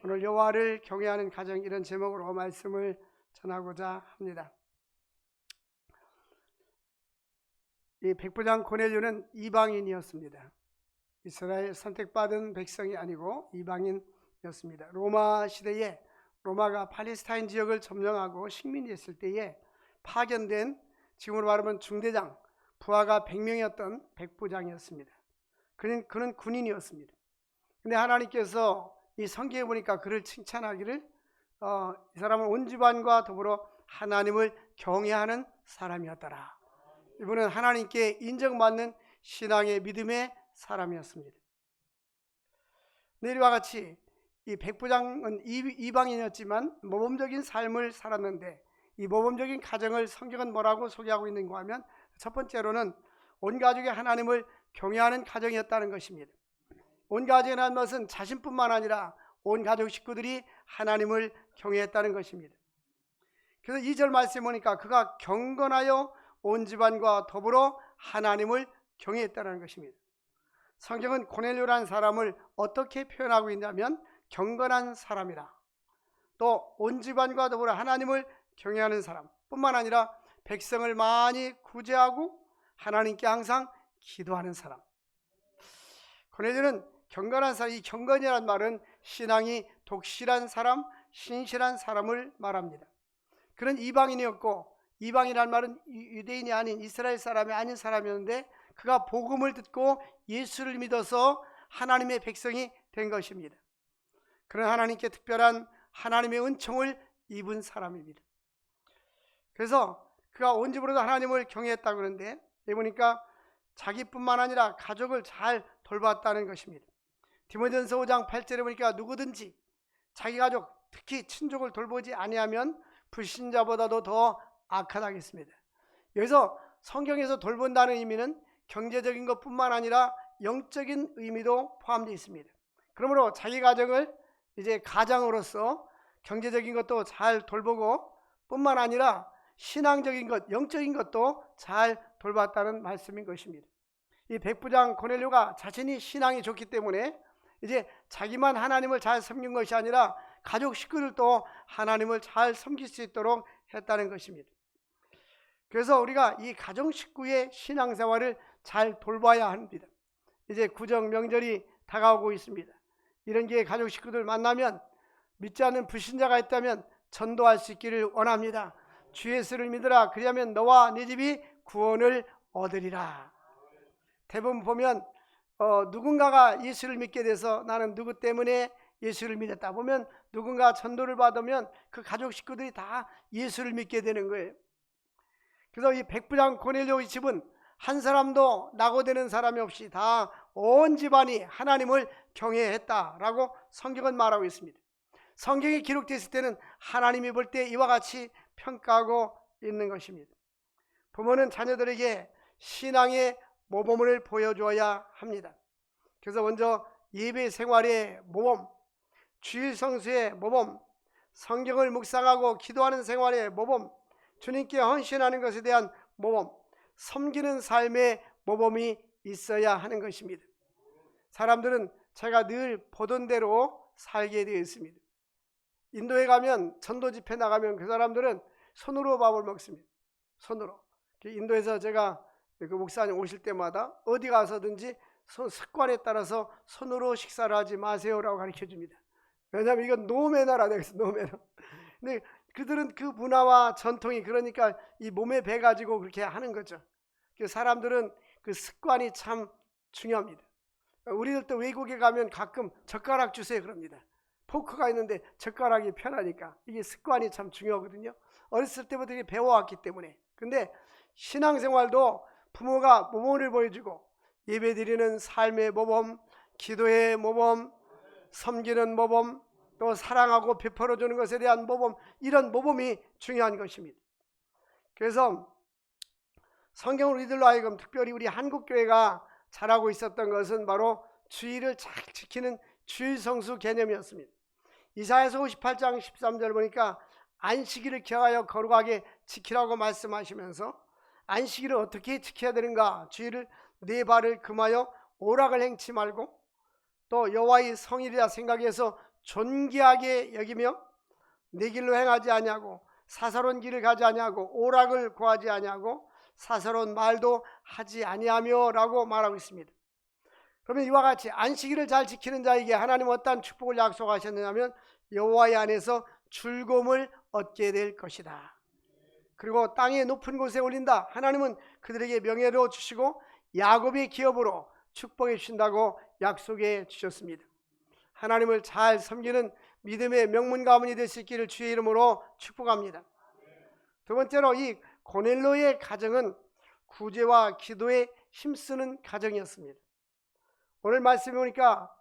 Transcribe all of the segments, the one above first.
오늘 여호와를 경외하는 가정, 이런 제목으로 말씀을 전하고자 합니다. 이 백부장 고넬료는 이방인이었습니다. 이스라엘 선택받은 백성이 아니고 이방인이었습니다. 로마 시대에 로마가 팔레스타인 지역을 점령하고 식민이 했을 때에 파견된, 지금으로 말하면 중대장, 부하가 100명이었던 백부장이었습니다. 그는 군인이었습니다. 근데 하나님께서 이 성경에 보니까 그를 칭찬하기를 이 사람은 온 집안과 더불어 하나님을 경외하는 사람이었더라. 이분은 하나님께 인정받는 신앙의 믿음의 사람이었습니다. 이와 같이 이 백부장은 이방인이었지만 모범적인 삶을 살았는데, 이 모범적인 가정을 성경은 뭐라고 소개하고 있는가 하면, 첫 번째로는 온 가족이 하나님을 경외하는 가정이었다는 것입니다. 온 가정이라는 것은 자신뿐만 아니라 온 가족 식구들이 하나님을 경외했다는 것입니다. 그래서 2절 말씀에 보니까 그가 경건하여 온 집안과 더불어 하나님을 경외했다는 것입니다. 성경은 고넬료라는 사람을 어떻게 표현하고 있냐면 경건한 사람이라, 또 온 집안과 더불어 하나님을 경외하는 사람 뿐만 아니라 백성을 많이 구제하고 하나님께 항상 기도하는 사람. 고넬료는 경건한 사람, 이 경건이라는 말은 신앙이 독실한 사람, 신실한 사람을 말합니다. 그는 이방인이었고, 이방이라는 말은 유대인이 아닌 이스라엘 사람이 아닌 사람이었는데, 그가 복음을 듣고 예수를 믿어서 하나님의 백성이 된 것입니다. 그런 하나님께 특별한 하나님의 은총을 입은 사람입니다. 그래서 그가 온 집으로도 하나님을 경외했다고 그러는데, 여기 보니까 자기뿐만 아니라 가족을 잘 돌봤다는 것입니다. 디모데전서 5장 8절에 보니까 누구든지 자기 가족, 특히 친족을 돌보지 아니하면 불신자보다도 더 악하다고 했습니다. 여기서 성경에서 돌본다는 의미는 경제적인 것뿐만 아니라 영적인 의미도 포함되어 있습니다. 그러므로 자기 가정을 이제 가장으로서 경제적인 것도 잘 돌보고 뿐만 아니라 신앙적인 것, 영적인 것도 잘 돌봤다는 말씀인 것입니다. 이 백부장 고넬료가 자신이 신앙이 좋기 때문에 이제 자기만 하나님을 잘 섬긴 것이 아니라 가족 식구들도 하나님을 잘 섬길 수 있도록 했다는 것입니다. 그래서 우리가 이 가정 식구의 신앙생활을 잘 돌봐야 합니다. 이제 구정 명절이 다가오고 있습니다. 이런 기회에 가족 식구들 만나면 믿지 않는 불신자가 있다면 전도할 수 있기를 원합니다. 주 예수를 믿으라, 그리하면 너와 네 집이 구원을 얻으리라. 대부분 보면 누군가가 예수를 믿게 돼서 나는 누구 때문에 예수를 믿었다 보면, 누군가 전도를 받으면 그 가족 식구들이 다 예수를 믿게 되는 거예요. 그래서 이 백부장 고넬료의 집은 한 사람도 낙오되는 사람이 없이 다 온 집안이 하나님을 경외했다라고 성경은 말하고 있습니다. 성경이 기록됐을 때는 하나님이 볼 때 이와 같이 평가하고 있는 것입니다. 부모는 자녀들에게 신앙의 모범을 보여줘야 합니다. 그래서 먼저 예배 생활의 모범, 주일 성수의 모범, 성경을 묵상하고 기도하는 생활의 모범, 주님께 헌신하는 것에 대한 모범, 섬기는 삶의 모범이 있어야 하는 것입니다. 사람들은 제가 늘 보던 대로 살게 되어 있습니다. 인도에 가면, 전도 집회 나가면 그 사람들은 손으로 밥을 먹습니다. 손으로. 인도에서 제가 그 목사님 오실 때마다 어디 가서든지 습관에 따라서 손으로 식사를 하지 마세요라고 가르쳐 줍니다. 왜냐하면 이건 노매너라 되겠어, 노매너. 근데 그들은 그 문화와 전통이, 그러니까 이 몸에 배 가지고 그렇게 하는 거죠. 사람들은 그 습관이 참 중요합니다. 우리들도 외국에 가면 가끔 젓가락 주세요 그럽니다. 포크가 있는데 젓가락이 편하니까. 이게 습관이 참 중요하거든요. 어렸을 때부터 이게 배워왔기 때문에. 근데 신앙생활도 부모가 모범을 보여주고 예배드리는 삶의 모범, 기도의 모범, 섬기는 모범, 또 사랑하고 베풀어주는 것에 대한 모범, 이런 모범이 중요한 것입니다. 그래서 성경을 우리들로 하여금, 특별히 우리 한국교회가 잘하고 있었던 것은 바로 주일을 잘 지키는 주일 성수 개념이었습니다. 이사야서 58장 13절 보니까 안식일을 기하여 거룩하게 지키라고 말씀하시면서 안식일을 어떻게 지켜야 되는가, 주일을 네 발을 금하여 오락을 행치 말고 또 여호와의 성일이라 생각해서 존귀하게 여기며 내 길로 행하지 아니하고 사사로운 길을 가지 아니하고 오락을 구하지 아니하고 사사로운 말도 하지 아니하며 라고 말하고 있습니다. 그러면 이와 같이 안식일을 잘 지키는 자에게 하나님은 어떠한 축복을 약속하셨느냐면 여호와의 안에서 즐거움을 얻게 될 것이다. 그리고 땅의 높은 곳에 올린다. 하나님은 그들에게 명예로 주시고 야곱의 기업으로 축복해 주신다고 약속해 주셨습니다. 하나님을 잘 섬기는 믿음의 명문 가문이 될 수 있기를 주의 이름으로 축복합니다. 두 번째로 이 고넬료의 가정은 구제와 기도에 힘쓰는 가정이었습니다. 오늘 말씀해 보니까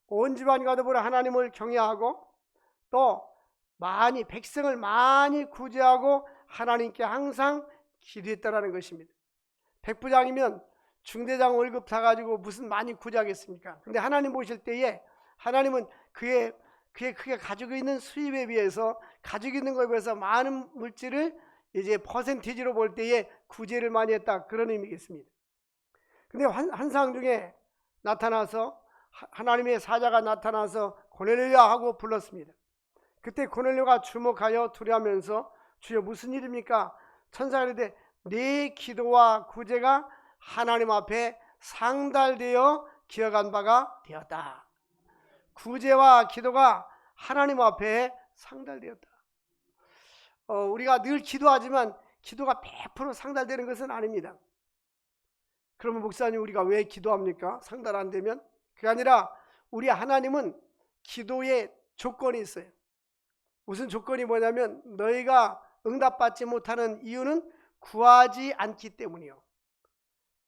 온 집안과 더불어 하나님을 경외하고 또 백성을 많이 구제하고 하나님께 항상 기도했다라는 것입니다. 백부장이면 중대장 월급 타가지고 무슨 많이 구제하겠습니까? 근데 하나님 보실 때에 하나님은 그의 크게 가지고 있는 수입에 비해서 가지고 있는 것에 비해서 많은 물질을 이제 퍼센티지로 볼 때에 구제를 많이 했다, 그런 의미겠습니다. 근데 환상 중에 나타나서 하나님의 사자가 나타나서 고넬료야 하고 불렀습니다. 그때 고넬료가 주목하여 두려워하면서 주여 무슨 일입니까? 천사가 이르되 내 기도와 구제가 하나님 앞에 상달되어 기억한 바가 되었다. 구제와 기도가 하나님 앞에 상달되었다. 우리가 늘 기도하지만 기도가 100% 상달되는 것은 아닙니다. 그러면 목사님 우리가 왜 기도합니까? 상달 안 되면? 그게 아니라 우리 하나님은 기도에 조건이 있어요. 무슨 조건이 뭐냐면 너희가 응답받지 못하는 이유는 구하지 않기 때문이요.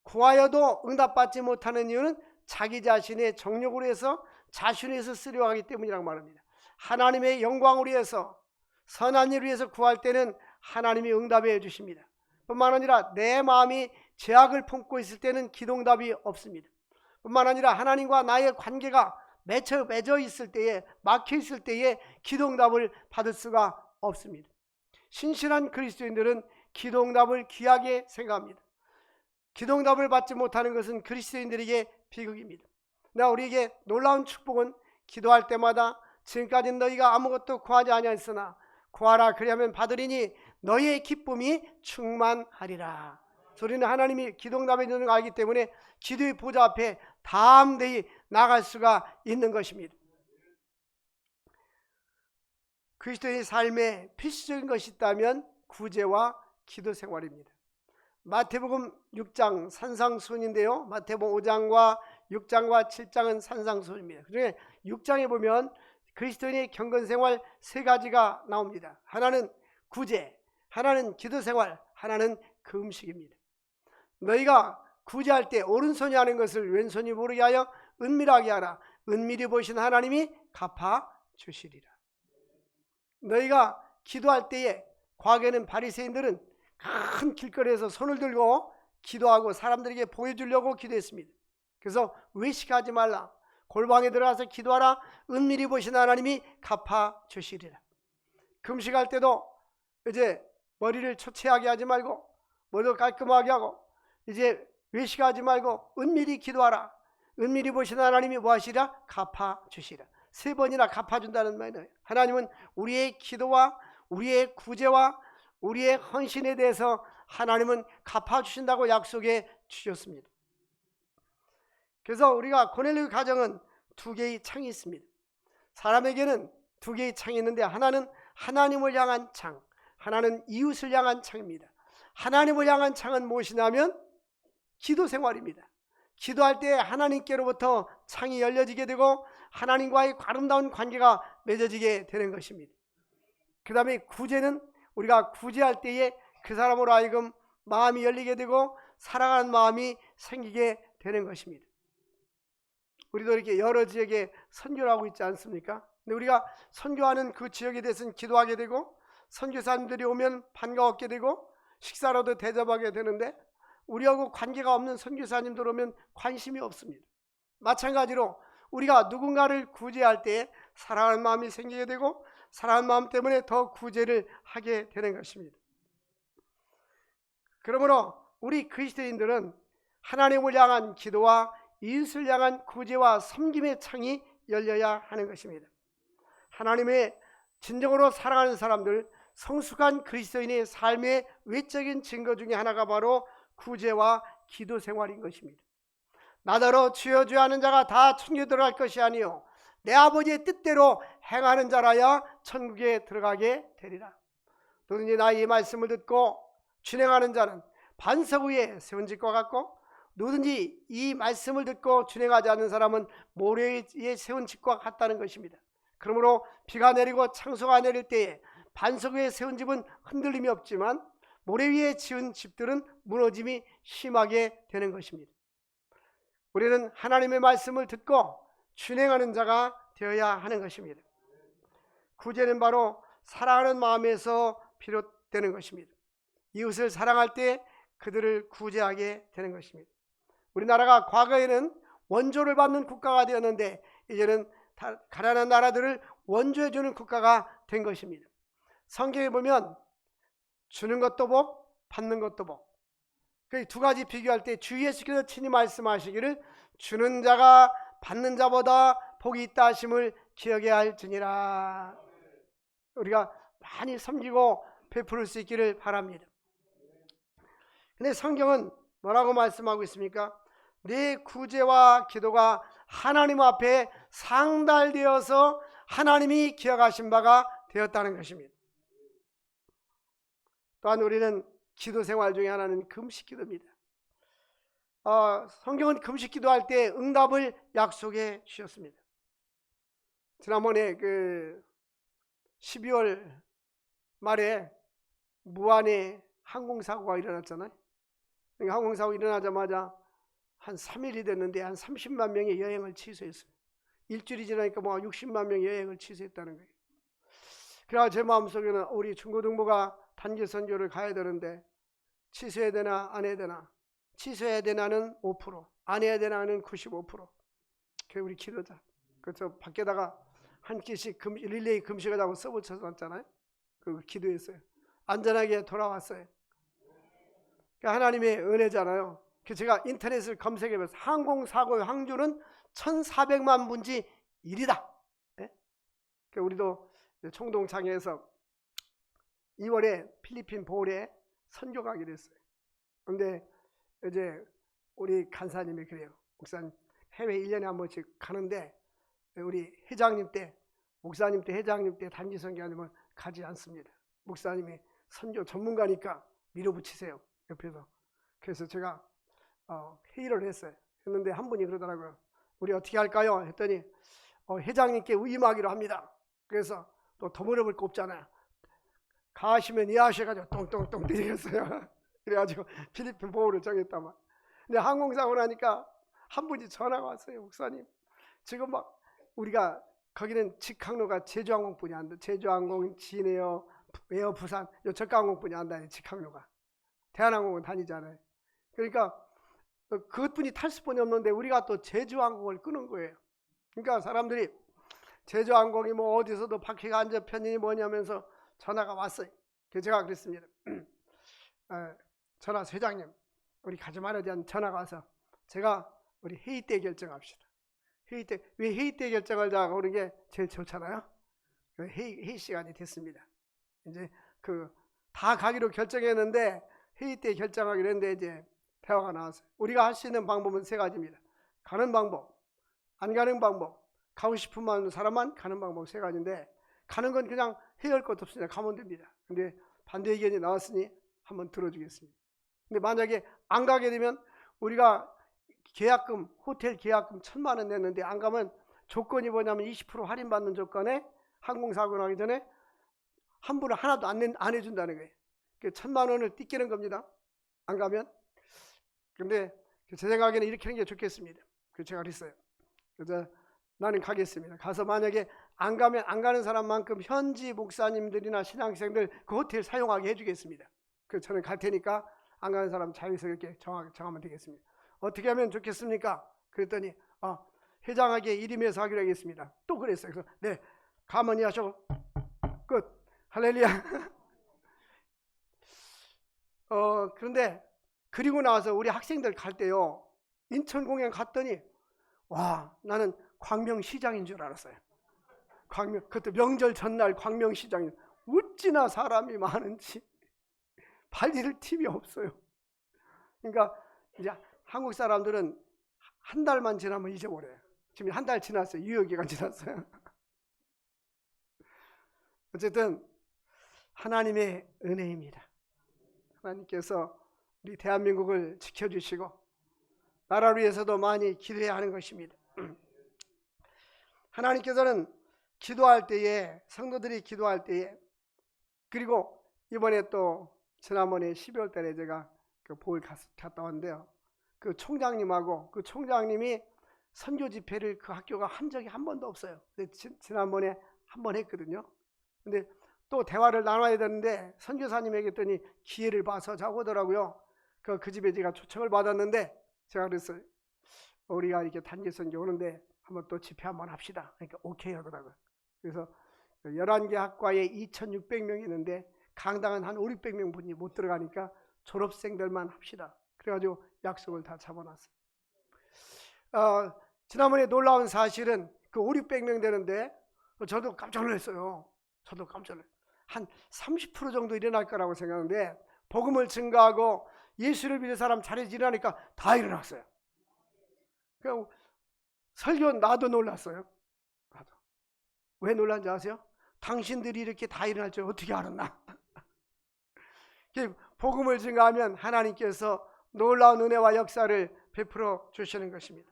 구하여도 응답받지 못하는 이유는 자기 자신의 정욕으로 해서 자신을 위해서 쓰려고 하기 때문이라고 말합니다. 하나님의 영광을 위해서 선한 일을 위해서 구할 때는 하나님이 응답해 주십니다. 뿐만 아니라 내 마음이 죄악을 품고 있을 때는 기도응답이 없습니다. 뿐만 아니라 하나님과 나의 관계가 맺어 있을 때에, 막혀 있을 때에 기도응답을 받을 수가 없습니다. 신실한 그리스도인들은 기도응답을 귀하게 생각합니다. 기도응답을 받지 못하는 것은 그리스도인들에게 비극입니다. 나 우리에게 놀라운 축복은 기도할 때마다 지금까지는 너희가 아무것도 구하지 아니하였으나 구하라 그리하면 받으리니 너희의 기쁨이 충만하리라. 우리는 하나님이 기도응답해 주는 걸 알기 때문에 기도의 보좌 앞에 담대히 나갈 수가 있는 것입니다. 그리스도의 삶에 필수적인 것이 있다면 구제와 기도 생활입니다. 마태복음 6장 산상수훈인데요. 마태복음 5장과 6장과 7장은 산상수훈입니다. 그중에 6장에 보면 그리스도인의 경건생활 3가지가 나옵니다. 하나는 구제, 하나는 기도생활, 하나는 금식입니다. 너희가 구제할 때 오른손이 하는 것을 왼손이 모르게 하여 은밀하게 하라. 은밀히 보신 하나님이 갚아주시리라. 너희가 기도할 때에 과거에는 바리새인들은 큰 길거리에서 손을 들고 기도하고 사람들에게 보여주려고 기도했습니다. 그래서 외식하지 말라. 골방에 들어가서 기도하라. 은밀히 보신 하나님이 갚아주시리라. 금식할 때도 이제 머리를 초췌하게 하지 말고 머리도 깔끔하게 하고 이제 외식하지 말고 은밀히 기도하라. 은밀히 보신 하나님이 뭐 하시리라? 갚아주시리라. 3번이나 갚아준다는 말이에요. 하나님은 우리의 기도와 우리의 구제와 우리의 헌신에 대해서 하나님은 갚아주신다고 약속해 주셨습니다. 그래서 우리가 고넬료 가정은 2개의 창이 있습니다. 사람에게는 2개의 창이 있는데 하나는 하나님을 향한 창, 하나는 이웃을 향한 창입니다. 하나님을 향한 창은 무엇이냐면 기도 생활입니다. 기도할 때 하나님께로부터 창이 열려지게 되고 하나님과의 아름다운 관계가 맺어지게 되는 것입니다. 그 다음에 구제는 우리가 구제할 때에 그 사람으로 하여금 마음이 열리게 되고 사랑하는 마음이 생기게 되는 것입니다. 우리도 이렇게 여러 지역에 선교를 하고 있지 않습니까? 근데 우리가 선교하는 그 지역에 대해서는 기도하게 되고 선교사님들이 오면 반가웠게 되고 식사로도 대접하게 되는데 우리하고 관계가 없는 선교사님들 오면 관심이 없습니다. 마찬가지로 우리가 누군가를 구제할 때 사랑하는 마음이 생기게 되고 사랑하는 마음 때문에 더 구제를 하게 되는 것입니다. 그러므로 우리 그리스도인들은 하나님을 향한 기도와 이웃을 향한 구제와 섬김의 창이 열려야 하는 것입니다. 하나님의 진정으로 사랑하는 사람들, 성숙한 그리스도인의 삶의 외적인 증거 중에 하나가 바로 구제와 기도 생활인 것입니다. 나더러 주여 주여 하는 자가 다 천국에 들어갈 것이 아니요 내 아버지의 뜻대로 행하는 자라야 천국에 들어가게 되리라. 누구든지 나의 이 말씀을 듣고 준행하는 자는 반석 위에 세운 집과 같고, 누구든지 이 말씀을 듣고 준행하지 않는 사람은 모래 위에 세운 집과 같다는 것입니다. 그러므로 비가 내리고 창소가 내릴 때에 반석 위에 세운 집은 흔들림이 없지만 모래 위에 지은 집들은 무너짐이 심하게 되는 것입니다. 우리는 하나님의 말씀을 듣고 준행하는 자가 되어야 하는 것입니다. 구제는 바로 사랑하는 마음에서 비롯되는 것입니다. 이웃을 사랑할 때 그들을 구제하게 되는 것입니다. 우리나라가 과거에는 원조를 받는 국가가 되었는데 이제는 가난한 나라들을 원조해주는 국가가 된 것입니다. 성경에 보면 주는 것도 복, 받는 것도 복. 그 두 가지 비교할 때 주 예수께서 친히 말씀하시기를 주는 자가 받는 자보다 복이 있다 하심을 기억해야 할지니라. 우리가 많이 섬기고 베풀을 수 있기를 바랍니다. 근데 성경은 뭐라고 말씀하고 있습니까? 내 구제와 기도가 하나님 앞에 상달되어서 하나님이 기억하신 바가 되었다는 것입니다. 또한 우리는 기도 생활 중에 하나는 금식 기도입니다. 성경은 금식 기도할 때 응답을 약속해 주셨습니다. 지난번에 12월 말에 무안에 항공사고가 일어났잖아요. 항공사고 일어나자마자 한 3일이 됐는데 한 30만 명의 여행을 취소했어요. 일주일이 지나니까 60만 명의 여행을 취소했다는 거예요. 그래서 제 마음속에는 우리 중고등부가 단기 선교를 가야 되는데 취소해야 되나 안 해야 되나, 취소해야 되나는 5%, 안 해야 되나는 95%. 그게 우리 기도자. 그래서 밖에다가 한 끼씩 릴레이 금식하자고 써붙여서 왔잖아요. 그 기도했어요. 안전하게 돌아왔어요. 그러니까 하나님의 은혜잖아요. 제가 인터넷을 검색해봐서 항공사고의 항주는 1,400만 분지 1이다. 네? 우리도 총동창회에서 2월에 필리핀 보홀에 선교 가기로 했어요. 그런데 이제 우리 간사님이 그래요. 목사님 해외 1년에 한 번씩 가는데 우리 회장님 때, 목사님 때, 회장님 때 단기 선교 아니면 가지 않습니다. 목사님이 선교 전문가니까 밀어붙이세요, 옆에서. 그래서 제가 회의를 했어요. 했는데 한 분이 그러더라고요. 우리 어떻게 할까요? 했더니 회장님께 위임하기로 합니다. 그래서 또 더물어볼 거 없잖아요. 가시면 이해하셔가지고 똥똥똥 때리겠어요. 그래가지고 필리핀 보호를 정했다만. 근데 항공사고 나니까 한 분이 전화가 왔어요. 목사님, 지금 막 우리가 거기는 직항로가 제주항공뿐이 안 돼. 제주항공, 진에어, 에어 부산, 요 저가항공뿐이 안 다녀요. 직항로가. 대한항공은 다니잖아요. 그러니까 그것뿐이 탈 수뿐이 없는데 우리가 또 제주항공을 끄는 거예요. 그러니까 사람들이 제주항공이 뭐 어디서도 바퀴가 안 접혔니 뭐냐면서 전화가 왔어요. 그래서 제가 그랬습니다. 전화 회장님, 우리 가지 말아야 대한 전화가 와서 제가 우리 회의 때 결정합시다. 회의 때, 왜 회의 때 결정을 다 하는 게 제일 좋잖아요. 회의 시간이 됐습니다. 이제 다 가기로 결정했는데 회의 때 결정하기로 했는데 이제 대화가 나왔어요. 우리가 할 수 있는 방법은 세 가지입니다. 가는 방법, 안 가는 방법, 가고 싶은 사람만 가는 방법 세 가지인데, 가는 건 그냥 해야 할 것도 없습니다. 가면 됩니다. 근데 반대 의견이 나왔으니 한번 들어주겠습니다. 근데 만약에 안 가게 되면 우리가 계약금, 호텔 계약금 1,000만 원 냈는데 안 가면 조건이 뭐냐면 20% 할인받는 조건에 항공사고 나기 전에 한 분을 하나도 안 해준다는 거예요. 1,000만 원을 띠끼는 겁니다. 안 가면. 근데 제 생각에는 이렇게 하는 게 좋겠습니다. 그래서 제가 그랬어요. 그래서 나는 가겠습니다. 가서 만약에 안 가면 안 가는 사람만큼 현지 목사님들이나 신앙생들 그 호텔 사용하게 해주겠습니다. 그래서 저는 갈 테니까 안 가는 사람 자유스럽게 정하면 되겠습니다. 어떻게 하면 좋겠습니까? 그랬더니 회장에게 일임해서 하기로 하겠습니다. 또 그랬어요. 그래서 네, 가만히 하셔. 끝. 할렐루야. 그런데 그리고 나서 우리 학생들 갈 때요, 인천 공연 갔더니 와, 나는 광명시장인 줄 알았어요. 그것도 명절 전날 광명시장에 어찌나 사람이 많은지 발디딜 틈이 없어요. 그러니까 이제 한국 사람들은 한 달만 지나면 잊어버려요. 지금 한 달 지났어요. 유효기간 지났어요. 어쨌든 하나님의 은혜입니다. 하나님께서 우리 대한민국을 지켜주시고 나라를 위해서도 많이 기도해야 하는 것입니다. 하나님께서는 기도할 때에, 성도들이 기도할 때에, 그리고 이번에 또 지난번에 12월 달에 제가 그 보을 갔다 왔는데요, 그 총장님하고 그 총장님이 선교 집회를 그 학교가 한 적이 한 번도 없어요. 근데 지난번에 한 번 했거든요. 근데 또 대화를 나눠야 되는데 선교사님에게 했더니 기회를 봐서 자고 오더라고요. 그 집에 제가 초청을 받았는데 제가 그랬어요. 우리가 이렇게 단기 선교 오는데 한번 또 집회 한번 합시다. 그러니까 오케이 하더라고요. 그래서 11개 학과에 2,600명이 있는데 강당은 한 5,600명 분이 못 들어가니까 졸업생들만 합시다. 그래가지고 약속을 다 잡아놨어요. 지난번에 놀라운 사실은 그 5,600명 되는데 저도 깜짝 놀랐어요. 저도 깜짝 놀랐어요. 한 30% 정도 일어날 거라고 생각하는데 복음을 증거하고 예수를 믿는 사람 자리에 일어나니까 다 일어났어요. 그러니까 설교 나도 놀랐어요. 나도. 왜 놀란지 아세요? 당신들이 이렇게 다 일어날 줄 어떻게 알았나? 복음을 증거하면 하나님께서 놀라운 은혜와 역사를 베풀어 주시는 것입니다.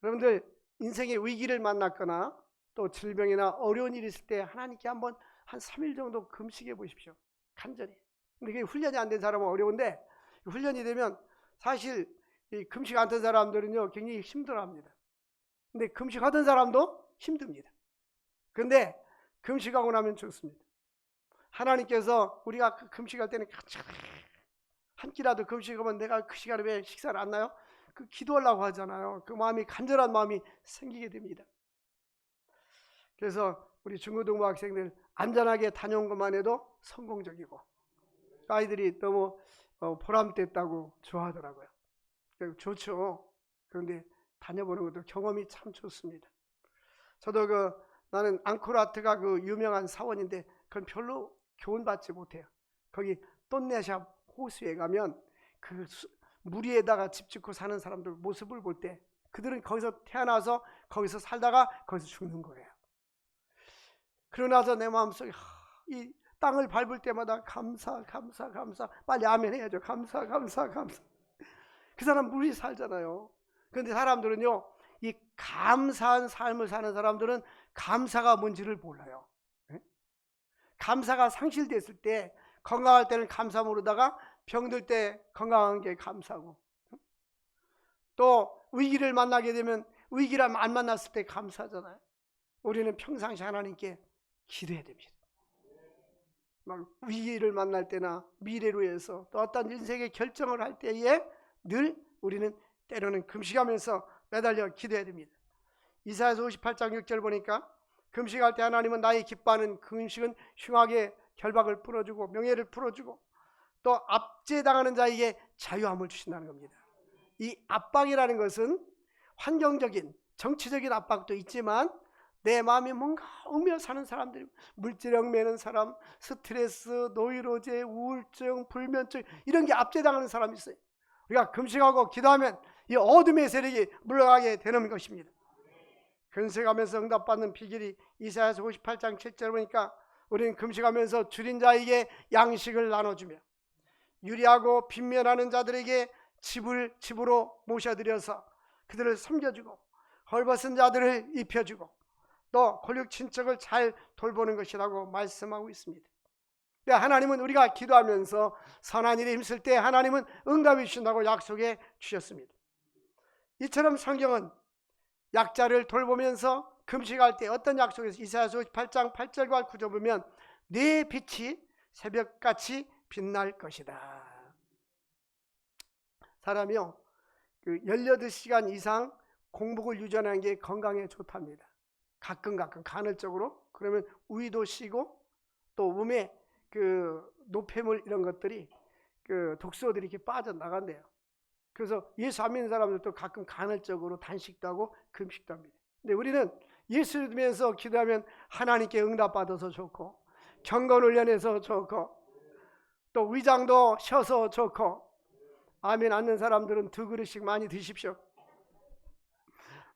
여러분들 인생의 위기를 만났거나 또 질병이나 어려운 일이 있을 때 하나님께 한번 한 3일 정도 금식해 보십시오. 간절히. 근데 그게 훈련이 안 된 사람은 어려운데 훈련이 되면 사실 이 금식 안 된 사람들은요 굉장히 힘들어합니다. 근데 금식하던 사람도 힘듭니다. 근데 금식하고 나면 좋습니다. 하나님께서 우리가 그 금식할 때는 한 끼라도 금식하면 내가 그 시간에 왜 식사를 안 나요? 그 기도하려고 하잖아요. 그 마음이 간절한 마음이 생기게 됩니다. 그래서 우리 중고등부 학생들 안전하게 다녀온 것만 해도 성공적이고 아이들이 너무 보람됐다고 좋아하더라고요. 좋죠. 그런데 다녀보는 것도 경험이 참 좋습니다. 저도 나는 앙코르와트가 그 유명한 사원인데 그건 별로 교훈받지 못해요. 거기 똠네샵 호수에 가면 그 물 위에다가 집 짓고 사는 사람들 모습을 볼 때 그들은 거기서 태어나서 거기서 살다가 거기서 죽는 거예요. 그러나서 내 마음속에 이 땅을 밟을 때마다 감사 빨리 아멘 해야죠. 감사 그 사람 물 위에 살잖아요. 그런데 사람들은요 이 감사한 삶을 사는 사람들은 감사가 뭔지를 몰라요. 감사가 상실됐을 때 건강할 때는 감사 모르다가 병들 때 건강한 게 감사고 또 위기를 만나게 되면 위기를 안 만났을 때 감사하잖아요. 우리는 평상시 하나님께 기도해야 됩니다. 막 위기를 만날 때나 미래로 해서 또 어떤 인생의 결정을 할 때에 늘 우리는 때로는 금식하면서 매달려 기도해야 됩니다. 이사야서 58장 6절 보니까 금식할 때 하나님은 나의 기뻐하는 금식은 흉악의 결박을 풀어주고 명예를 풀어주고 또 압제당하는 자에게 자유함을 주신다는 겁니다. 이 압박이라는 것은 환경적인 정치적인 압박도 있지만 내 마음이 뭔가 얽매여 사는 사람들이 물질형 매는 사람, 스트레스, 노이로제, 우울증, 불면증 이런 게 압제당하는 사람이 있어요. 우리가 금식하고 기도하면 이 어둠의 세력이 물러가게 되는 것입니다. 금식하면서 응답받는 비결이 이사야서 58장 7절 보니까 우리는 금식하면서 줄인 자에게 양식을 나눠주며 유리하고 빈면하는 자들에게 집으로 모셔들여서 그들을 섬겨주고 헐벗은 자들을 입혀주고 또 골육 친척을 잘 돌보는 것이라고 말씀하고 있습니다. 하나님은 우리가 기도하면서 선한 일에 힘쓸 때 하나님은 응답해 주신다고 약속해 주셨습니다. 이처럼 성경은 약자를 돌보면서 금식할 때 어떤 약속에서 이사야서 8장 8절과 9절 보면 내 빛이 새벽같이 빛날 것이다. 사람이요 18시간 이상 공복을 유지하는 게 건강에 좋답니다. 가끔 간헐적으로 그러면 위도 쉬고 또 몸에 그 노폐물 이런 것들이 그 독소들이 이렇게 빠져나간대요. 그래서 예수 안 믿는 사람들도 가끔 간헐적으로 단식도 하고 금식도 합니다. 근데 우리는 예수 믿으면서 기도하면 하나님께 응답받아서 좋고, 경건훈련해서 좋고, 또 위장도 쉬어서 좋고. 아멘 않는 사람들은 2그릇씩 많이 드십시오.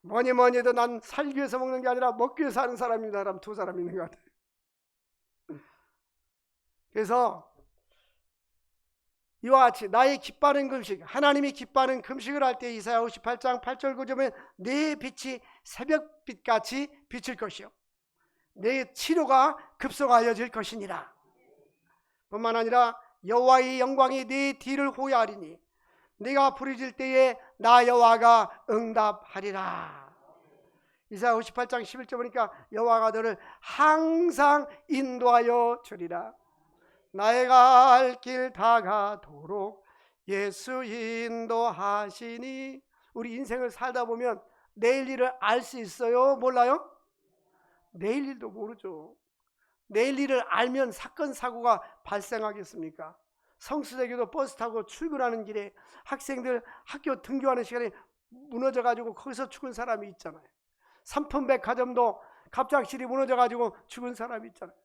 뭐니 해도 난 살기 위해서 먹는 게 아니라 먹기 위해서 하는 사람입니다. 사람 2사람 있는 것 같아요. 그래서 이와 같이 나의 기뻐하는 금식, 하나님이 기뻐하는 금식을 할 때 이사야 58장 8절 9절에 내 빛이 새벽빛같이 비칠 것이요 내 치료가 급속하여질 것이니라. 뿐만 아니라 여호와의 영광이 네 뒤를 호위하리니 네가 부르짖을 때에 나 여호와가 응답하리라. 이사야 58장 11절 보니까 여호와가 너를 항상 인도하여 주리라. 나의 갈 길 다가도록 예수 인도하시니. 우리 인생을 살다 보면 내일 일을 알 수 있어요? 몰라요? 내일 일도 모르죠. 내일 일을 알면 사건 사고가 발생하겠습니까? 성수대교도 버스 타고 출근하는 길에 학생들 학교 등교하는 시간에 무너져 가지고 거기서 죽은 사람이 있잖아요. 삼풍백화점도 갑작스레 무너져 가지고 죽은 사람이 있잖아요.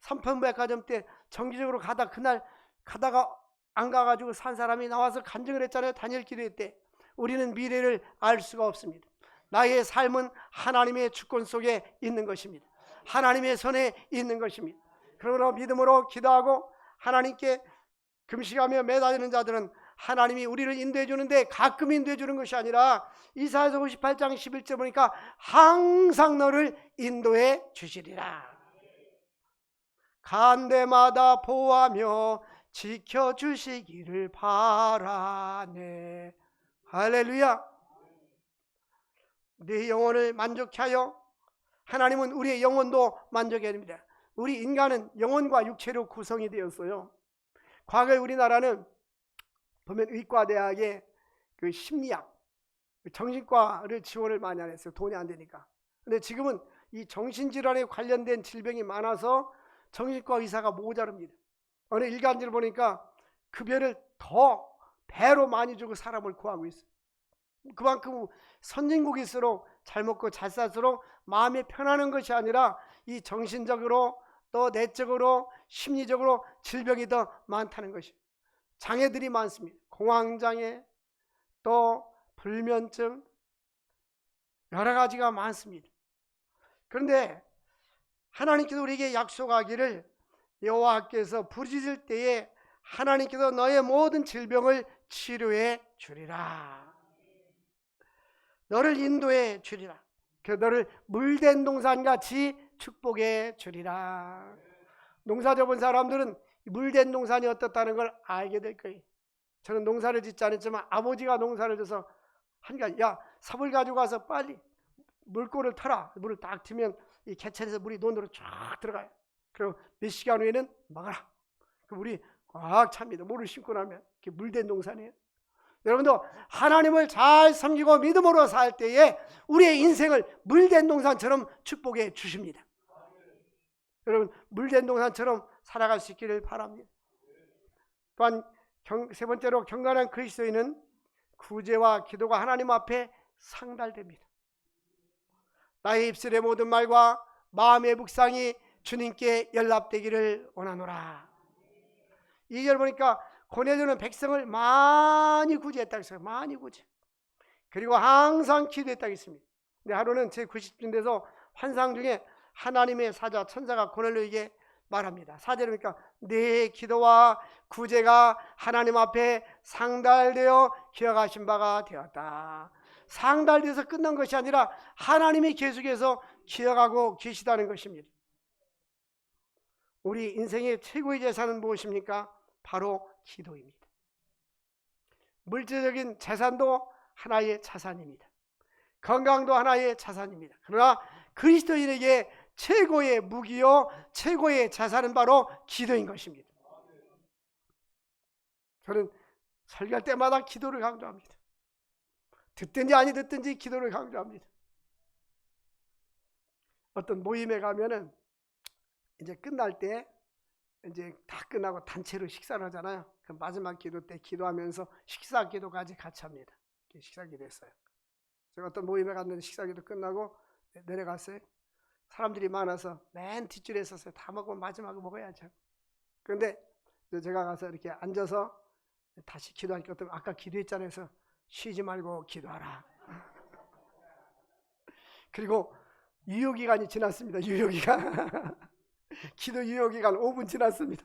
삼풍백화점 때 정기적으로 그날 가다가 안 가가지고 산 사람이 나와서 간증을 했잖아요. 다니엘 기도회 때. 우리는 미래를 알 수가 없습니다. 나의 삶은 하나님의 주권 속에 있는 것입니다. 하나님의 손에 있는 것입니다. 그러므로 믿음으로 기도하고 하나님께 금식하며 매달리는 자들은 하나님이 우리를 인도해 주는데 가끔 인도해 주는 것이 아니라 이사야서 58장 11절 보니까 항상 너를 인도해 주시리라. 간대마다 보호하며 지켜주시기를 바라네. 할렐루야. 내 영혼을 만족케 하여. 하나님은 우리의 영혼도 만족해야 됩니다. 우리 인간은 영혼과 육체로 구성이 되었어요. 과거에 우리나라는 보면 의과대학에 그 심리학, 정신과를 지원을 많이 안 했어요. 돈이 안 되니까. 근데 지금은 이 정신질환에 관련된 질병이 많아서 정신과 의사가 모자릅니다. 어느 일간지를 보니까 급여를 더 배로 많이 주고 사람을 구하고 있어요. 그만큼 선진국일수록 잘 먹고 잘 살수록 마음이 편안한 것이 아니라 이 정신적으로 또 내적으로 심리적으로 질병이 더 많다는 것이에요. 장애들이 많습니다. 공황장애, 또 불면증, 여러 가지가 많습니다. 그런데 하나님께서 우리에게 약속하기를 여호와께서 부르짖을 때에 하나님께서 너의 모든 질병을 치료해 주리라. 너를 인도해 주리라. 너를 물된 동산같이 축복해 주리라. 농사 져본 사람들은 물된 동산이 어떻다는 걸 알게 될 거예요. 저는 농사를 짓지 않았지만 아버지가 농사를 져서 하니까 야, 삽을 가지고 와서 빨리 물꼬를 터라. 물을 딱 트면 이 개천에서 물이 논으로 쫙 들어가요. 그리고 몇 시간 후에는 막아라. 그 물이 꽉 찹니다. 물을 심고 나면 그게 물된 동산이에요. 여러분도 하나님을 잘 섬기고 믿음으로 살 때에 우리의 인생을 물된 동산처럼 축복해 주십니다. 여러분 물된 동산처럼 살아갈 수 있기를 바랍니다. 또한 세 번째로 경건한 그리스도인은 구제와 기도가 하나님 앞에 상달됩니다. 나의 입술의 모든 말과 마음의 묵상이 주님께 연락되기를 원하노라. 2절 보니까 고뇌되는 백성을 많이 구제했다고 했어요. 많이 구제. 그리고 항상 기도했다고 했습니다. 근데 하루는 제 90쯤 돼서 환상 중에 하나님의 사자 천사가 고넬료에게 말합니다. 4절에 보니까 내 기도와 구제가 하나님 앞에 상달되어 기억하신 바가 되었다. 상달돼서 끝난 것이 아니라 하나님이 계속해서 기억하고 계시다는 것입니다. 우리 인생의 최고의 재산은 무엇입니까? 바로 기도입니다. 물질적인 재산도 하나의 자산입니다. 건강도 하나의 자산입니다. 그러나 그리스도인에게 최고의 무기요 최고의 자산은 바로 기도인 것입니다. 저는 설교할 때마다 기도를 강조합니다. 듣든지 아니 듣든지 기도를 강조합니다. 어떤 모임에 가면은 이제 끝날 때 이제 다 끝나고 단체로 식사를 하잖아요. 그 마지막 기도 때 기도하면서 식사 기도까지 같이 합니다. 식사 기도했어요. 제가 어떤 모임에 갔는데 식사 기도 끝나고 내려갔어요. 사람들이 많아서 맨 뒷줄에 있었어요. 다 먹으면 마지막에 먹어야죠. 그런데 제가 가서 이렇게 앉아서 다시 기도하니까 아까 기도했잖아요. 그래서 쉬지 말고 기도하라. 그리고 유효기간이 지났습니다. 유효기간. 기도 유효기간 5분 지났습니다.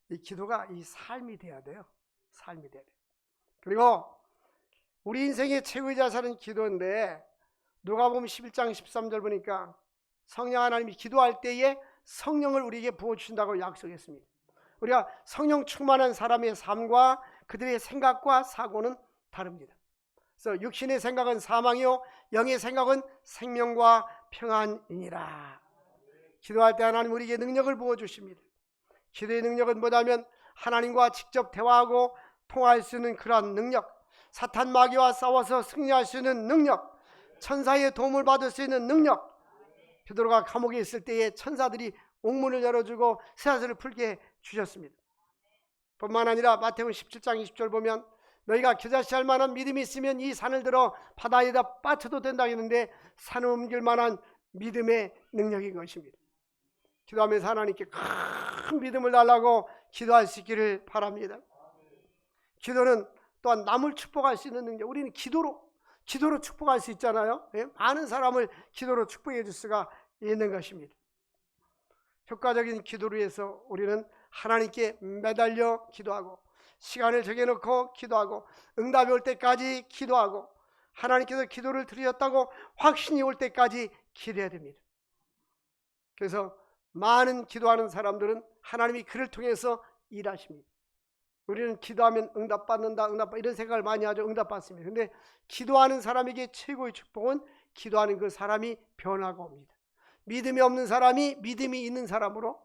이 기도가 이 삶이 돼야 돼요. 삶이 돼야 돼요. 그리고 우리 인생의 최고의 자산은 기도인데 누가복음 11장 13절 보니까 성령 하나님이 기도할 때에 성령을 우리에게 부어주신다고 약속했습니다. 우리가 성령 충만한 사람의 삶과 그들의 생각과 사고는 다릅니다. 그래서 육신의 생각은 사망이요 영의 생각은 생명과 평안이니라. 기도할 때 하나님 우리에게 능력을 부어주십니다. 기도의 능력은 뭐냐면 하나님과 직접 대화하고 통화할 수 있는 그러한 능력, 사탄 마귀와 싸워서 승리할 수 있는 능력, 천사의 도움을 받을 수 있는 능력. 베드로가 감옥에 있을 때에 천사들이 옥문을 열어주고 쇠사슬을 풀게 주셨습니다. 뿐만 아니라 마태복음 17장 20절 보면 너희가 겨자씨할 만한 믿음이 있으면 이 산을 들어 바다에다 빠쳐도 된다 했는데 산을 옮길 만한 믿음의 능력인 것입니다. 기도하면서 하나님께 큰 믿음을 달라고 기도할 수 있기를 바랍니다. 기도는 또한 남을 축복할 수 있는 능력. 우리는 기도로 축복할 수 있잖아요. 많은 사람을 기도로 축복해 줄 수가 있는 것입니다. 효과적인 기도를 위해서 우리는 하나님께 매달려 기도하고 시간을 정해놓고 기도하고 응답이 올 때까지 기도하고 하나님께서 기도를 드렸다고 확신이 올 때까지 기도해야 됩니다. 그래서 많은 기도하는 사람들은 하나님이 그를 통해서 일하십니다. 우리는 기도하면 응답받는다, 이런 생각을 많이 하죠. 응답받습니다. 그런데 기도하는 사람에게 최고의 축복은 기도하는 그 사람이 변화가 옵니다. 믿음이 없는 사람이 믿음이 있는 사람으로,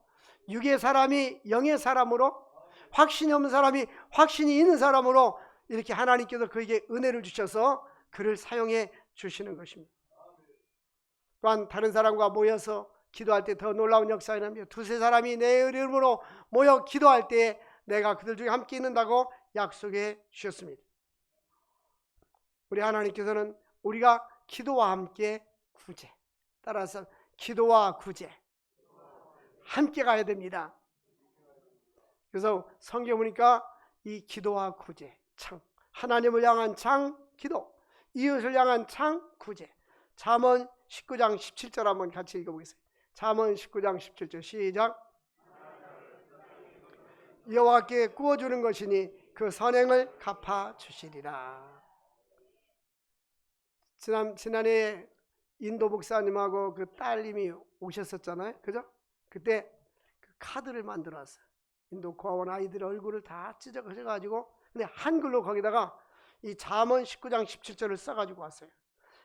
육의 사람이 영의 사람으로, 확신이 없는 사람이 확신이 있는 사람으로 이렇게 하나님께서 그에게 은혜를 주셔서 그를 사용해 주시는 것입니다. 또한 다른 사람과 모여서 기도할 때 더 놀라운 역사가 일어납니다. 두세 사람이 내 이름으로 모여 기도할 때 내가 그들 중에 함께 있는다고 약속해 주셨습니다. 우리 하나님께서는 우리가 기도와 함께 구제, 따라서 기도와 구제 함께 가야 됩니다. 그래서 성경 보니까 이 기도와 구제, 창, 하나님을 향한 창, 기도, 이웃을 향한 창, 구제. 잠언 19장 17절 한번 같이 읽어보겠습니다. 잠언 19장 17절 시작. 여호와께 구워주는 것이니 그 선행을 갚아주시리라. 지난해 인도 목사님하고 그 딸님이 오셨었잖아요. 그죠? 그때 그 카드를 만들었어요. 인도 고아원 아이들 얼굴을 다 찢어가지고 근데 한글로 거기다가 이 잠언 19장 17절을 써가지고 왔어요.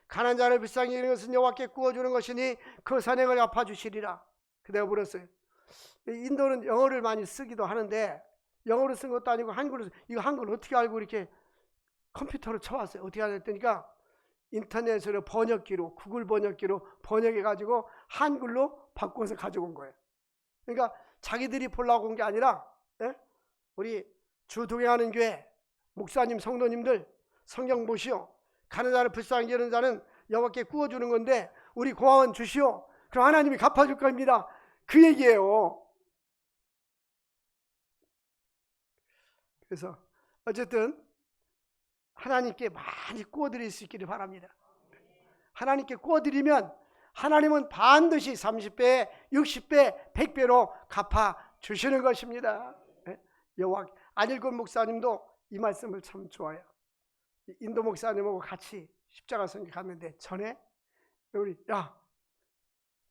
가난한 자를 불쌍히 여기는 것은 여호와께 구워주는 것이니 그 선행을 갚아주시리라. 그대가 물었어요. 인도는 영어를 많이 쓰기도 하는데 영어로 쓴 것도 아니고 한글로, 이거 한글 어떻게 알고 이렇게 컴퓨터로 쳐왔어요. 어떻게 하랬더니까 인터넷으로 번역기로, 구글 번역기로 번역해가지고 한글로 바꿔서 가져온 거예요. 그러니까 자기들이 보려고 온 게 아니라 우리 주 동행하는 교회 목사님, 성도님들 성경 보시오. 가난한 자를 불쌍히 여기는 자는 여호와께 구워주는 건데 우리 고아원 주시오. 그럼 하나님이 갚아줄 겁니다. 그 얘기예요. 그래서 어쨌든 하나님께 많이 구워드릴 수 있기를 바랍니다. 하나님께 구워드리면 하나님은 반드시 30배, 60배, 100배로 갚아주시는 것입니다. 여호와 안일권 목사님도 이 말씀을 참 좋아해요. 인도 목사님하고 같이 십자가 선교 갔는데 전에 우리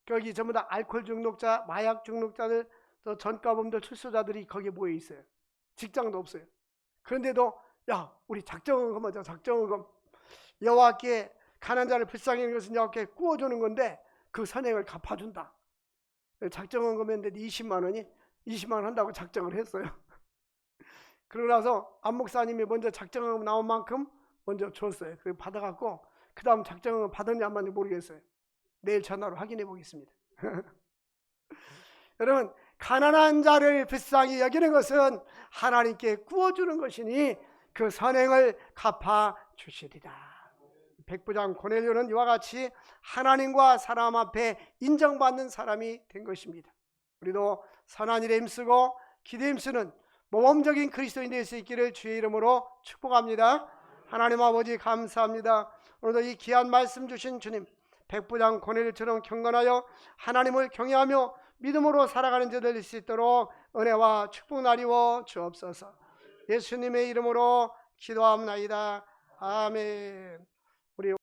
거기 전부 다 알코올 중독자, 마약 중독자들, 또 전과범들, 출소자들이 거기에 모여 있어요. 직장도 없어요. 그런데도 우리 작정헌금 하자. 작정헌금. 여호와께 가난한 자를 불쌍히 여기는 것은 여호와께 구워주는 건데 그 선행을 갚아준다. 작정헌금 했는데 20만 원 한다고 작정을 했어요. 그러고 나서 안 목사님이 먼저 작정헌금 나온 만큼 먼저 줬어요. 그리고 받아갖고 그 다음 작정헌금 받았냐 안 받는지 모르겠어요. 내일 전화로 확인해 보겠습니다. 여러분, 가난한 자를 불쌍히 여기는 것은 하나님께 구워주는 것이니 그 선행을 갚아주시리라. 백부장 고넬료는 이와 같이 하나님과 사람 앞에 인정받는 사람이 된 것입니다. 우리도 선한 일에 힘쓰고 기도에 힘쓰는 모범적인 그리스도인 될 수 있기를 주의 이름으로 축복합니다. 하나님 아버지 감사합니다. 오늘도 이 귀한 말씀 주신 주님, 백부장 고넬료처럼 경건하여 하나님을 경외하며 믿음으로 살아가는 자들 될 수 있도록 은혜와 축복 나리워 주옵소서. 예수님의 이름으로 기도합나이다. 아멘.